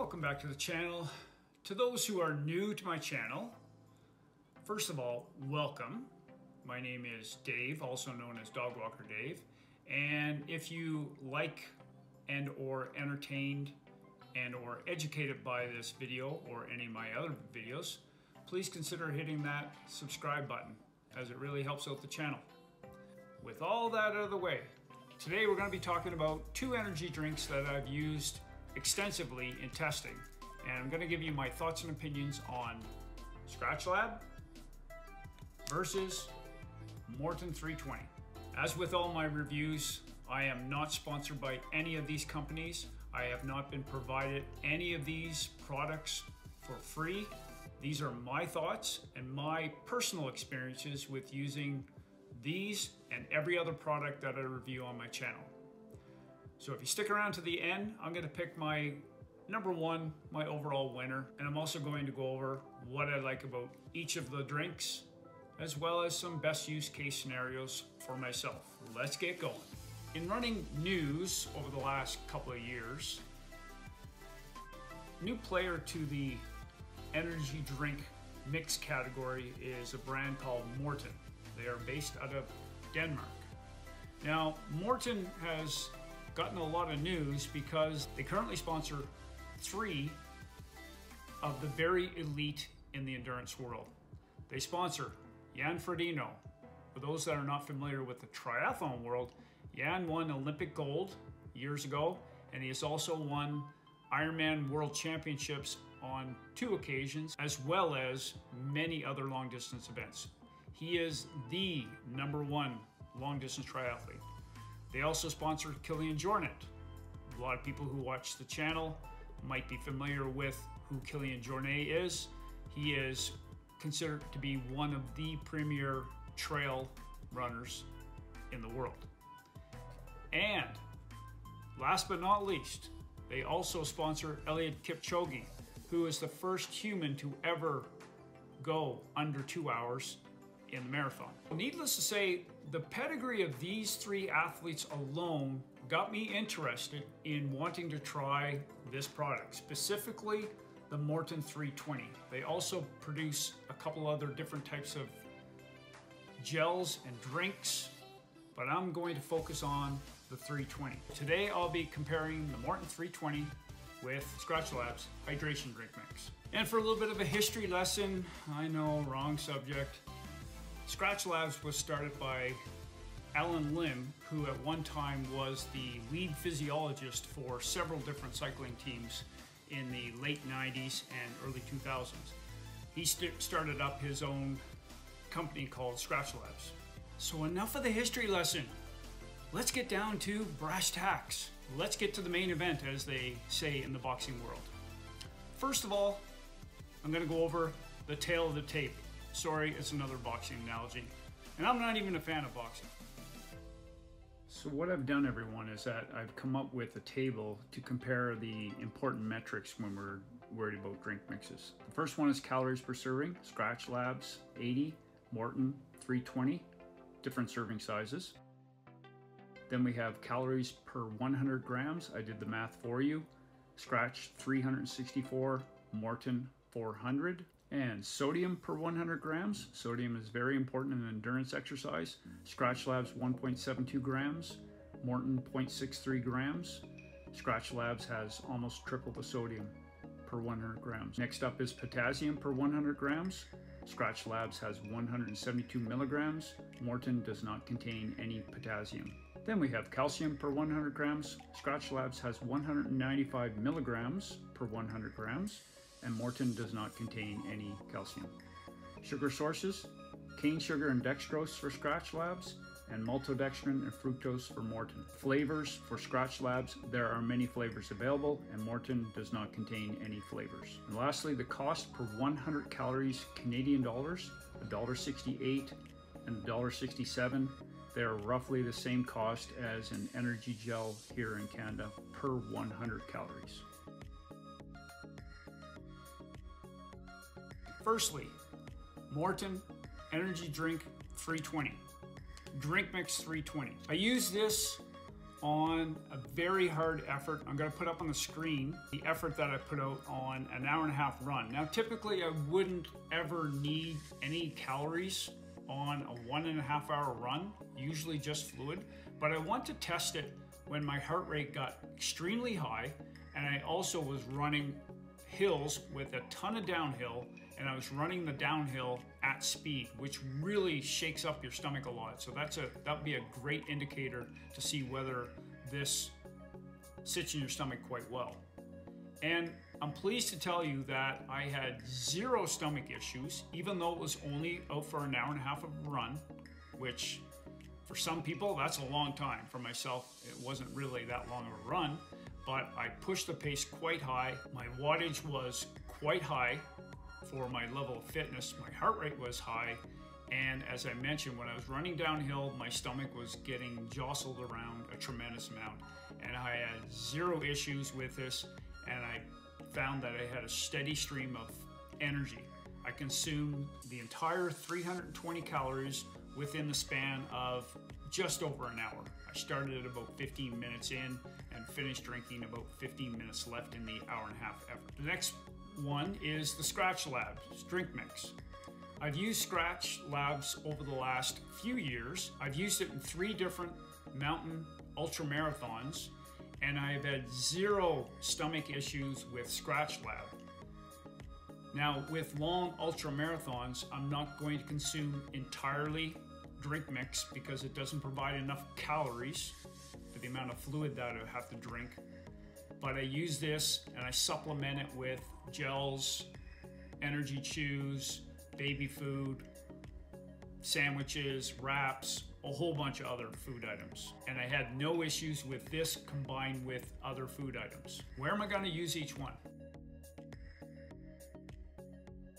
Welcome back to the channel. To those who are new to my channel, first of all, welcome. My name is Dave, also known as Dog Walker Dave. And if you like and or entertained and or educated by this video or any of my other videos, please consider hitting that subscribe button, as it really helps out the channel. With all that out of the way, today we're going to be talking about two energy drinks that I've used extensively in testing, and I'm going to give you my thoughts and opinions on Skratch Lab versus Maurten 320. As with all my reviews, I am not sponsored by any of these companies. I have not been provided any of these products for free. These are my thoughts and my personal experiences with using these and every other product that I review on my channel. So if you stick around to the end, I'm going to pick my number one, my overall winner, and I'm also going to go over what I like about each of the drinks, as well as some best use case scenarios for myself. Let's get going. In running news over the last couple of years, new player to the energy drink mix category is a brand called Maurten. They are based out of Denmark. Now, Maurten has gotten a lot of news because they currently sponsor 3 of the very elite in the endurance world. They sponsor Jan Frodeno. For those that are not familiar with the triathlon world, Jan won Olympic gold years ago, and he has also won Ironman World Championships on 2 occasions, as well as many other long distance events. He is the #1 long distance triathlete. They also sponsor Kilian Jornet. A lot of people who watch the channel might be familiar with who Kilian Jornet is. He is considered to be one of the premier trail runners in the world. And last but not least, they also sponsor Eliud Kipchoge, who is the first human to ever go under 2 hours in the marathon. Needless to say, the pedigree of these 3 athletes alone got me interested in wanting to try this product, specifically the Maurten 320. They also produce a couple other different types of gels and drinks, but I'm going to focus on the 320. Today I'll be comparing the Maurten 320 with Skratch Lab's hydration drink mix. And for a little bit of a history lesson, I know, wrong subject. Skratch Labs was started by Alan Lim, who at one time was the lead physiologist for several different cycling teams in the late 90s and early 2000s. He started up his own company called Skratch Labs. So enough of the history lesson. Let's get down to brass tacks. Let's get to the main event, as they say in the boxing world. First of all, I'm going to go over the tail of the tape. Sorry, it's another boxing analogy. And I'm not even a fan of boxing. So what I've done, everyone, is that I've come up with a table to compare the important metrics when we're worried about drink mixes. The first one is calories per serving. Skratch Labs 80, Maurten 320, different serving sizes. Then we have calories per 100 grams. I did the math for you. Skratch 364, Maurten 400. And sodium per 100 grams. Sodium is very important in endurance exercise. Skratch Labs 1.72 grams, Maurten 0.63 grams. Skratch Labs has almost triple the sodium per 100 grams. Next up is potassium per 100 grams. Skratch Labs has 172 milligrams. Maurten does not contain any potassium. Then we have calcium per 100 grams. Skratch Labs has 195 milligrams per 100 grams. And Maurten does not contain any calcium. Sugar sources: cane sugar and dextrose for Skratch Labs, and maltodextrin and fructose for Maurten. Flavors for Skratch Labs: there are many flavors available, and Maurten does not contain any flavors. And lastly, the cost per 100 calories Canadian dollars, $1.68 and $1.67. They are roughly the same cost as an energy gel here in Canada per 100 calories. Firstly, Maurten Energy Drink 320, Drink Mix 320. I use this on a very hard effort. I'm going to put up on the screen the effort that I put out on an hour and a half run. Now, typically I wouldn't ever need any calories on a 1.5 hour run, usually just fluid, but I want to test it when my heart rate got extremely high and I also was running hills with a ton of downhill, and I was running the downhill at speed, which really shakes up your stomach a lot. So that'd be a great indicator to see whether this sits in your stomach quite well. And I'm pleased to tell you that I had 0 stomach issues, even though it was only out for an hour and a half of a run, which for some people, that's a long time. For myself, it wasn't really that long of a run, but I pushed the pace quite high. My wattage was quite high for my level of fitness. My heart rate was high. And as I mentioned, when I was running downhill, my stomach was getting jostled around a tremendous amount. And I had 0 issues with this. And I found that I had a steady stream of energy. I consumed the entire 320 calories within the span of just over an hour. I started at about 15 minutes in and finished drinking about 15 minutes left in the hour and a half effort. The next one is the Skratch Labs drink mix. I've used Skratch Labs over the last few years. I've used it in 3 different mountain ultra marathons, and I've had 0 stomach issues with Skratch Lab. Now, with long ultra marathons, I'm not going to consume entirely drink mix because it doesn't provide enough calories for the amount of fluid that I have to drink. But I use this and I supplement it with gels, energy chews, baby food, sandwiches, wraps, a whole bunch of other food items. And I had no issues with this combined with other food items. Where am I going to use each one?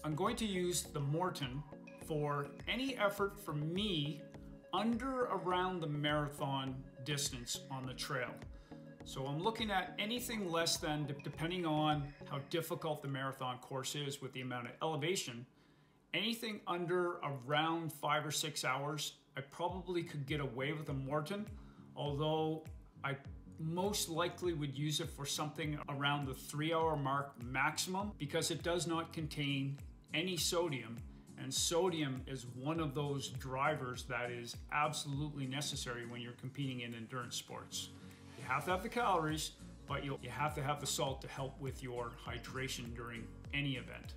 I'm going to use the Maurten for any effort for me under around the marathon distance on the trail. So I'm looking at anything less than, depending on how difficult the marathon course is with the amount of elevation, anything under around 5 or 6 hours, I probably could get away with a Maurten, although I most likely would use it for something around the 3-hour mark maximum because it does not contain any sodium, and sodium is one of those drivers that is absolutely necessary when you're competing in endurance sports. You have to have the calories, but you have to have the salt to help with your hydration during any event,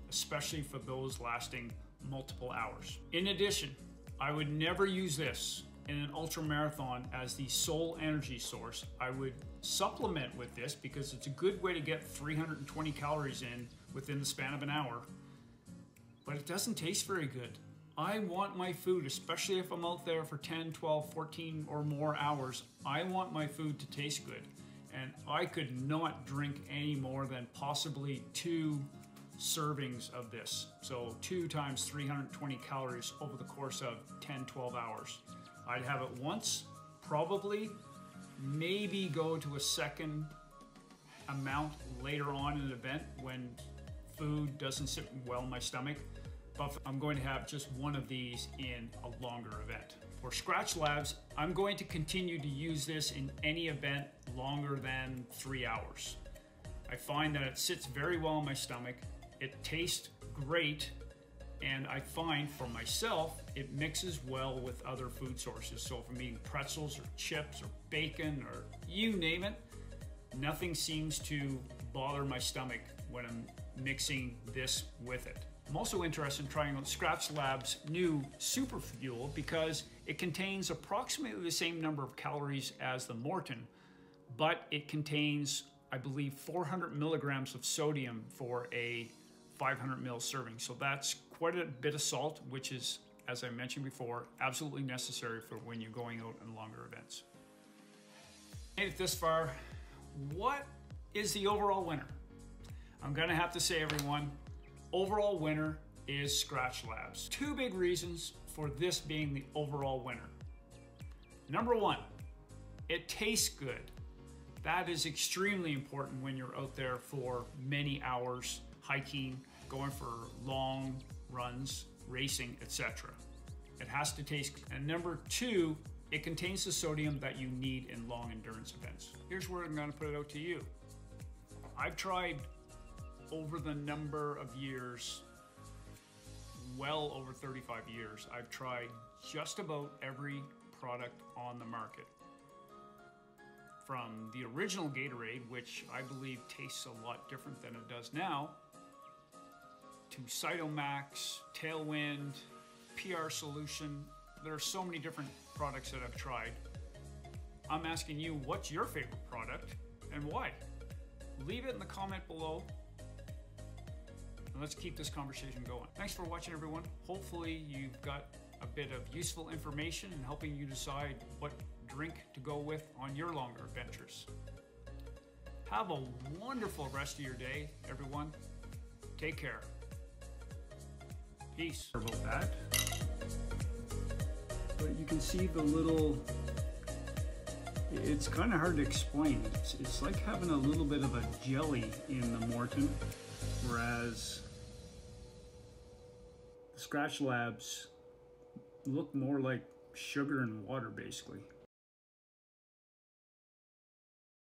especially for those lasting multiple hours. In addition, I would never use this in an ultra marathon as the sole energy source. I would supplement with this because it's a good way to get 320 calories in within the span of an hour, but it doesn't taste very good. I want my food, especially if I'm out there for 10, 12, 14 or more hours, I want my food to taste good. And I could not drink any more than possibly 2 servings of this. So 2 times 320 calories over the course of 10, 12 hours. I'd have it once, probably, maybe go to a second amount later on in an event when food doesn't sit well in my stomach. But I'm going to have just one of these in a longer event. For Skratch Labs, I'm going to continue to use this in any event longer than 3 hours. I find that it sits very well in my stomach. It tastes great, and I find for myself, it mixes well with other food sources. So if I'm eating pretzels or chips or bacon or you name it, nothing seems to bother my stomach when I'm mixing this with it. I'm also interested in trying out Skratch Labs' new Super Fuel because it contains approximately the same number of calories as the Maurten, but it contains, I believe, 400 milligrams of sodium for a 500 ml serving. So that's quite a bit of salt, which is, as I mentioned before, absolutely necessary for when you're going out in longer events. Made it this far. What is the overall winner? I'm gonna have to say, everyone, overall winner is Skratch Labs. 2 big reasons for this being the overall winner. Number 1, it tastes good. That is extremely important when you're out there for many hours, hiking, going for long runs, racing, etc. It has to taste good. And number 2, It contains the sodium that you need in long endurance events. Here's where I'm going to put it out to you. I've tried over the number of years, well over 35 years, I've tried just about every product on the market. From the original Gatorade, which I believe tastes a lot different than it does now, to Cytomax, Tailwind, PR Solution. There are so many different products that I've tried. I'm asking you, what's your favorite product and why? Leave it in the comment below. And let's keep this conversation going. Thanks for watching, everyone. Hopefully you've got a bit of useful information in helping you decide what drink to go with on your longer adventures. Have a wonderful rest of your day, everyone. Take care. Peace. About that. But you can see the little, it's kind of hard to explain. It's like having a little bit of a jelly in the Maurten, whereas the Skratch Labs look more like sugar and water, basically.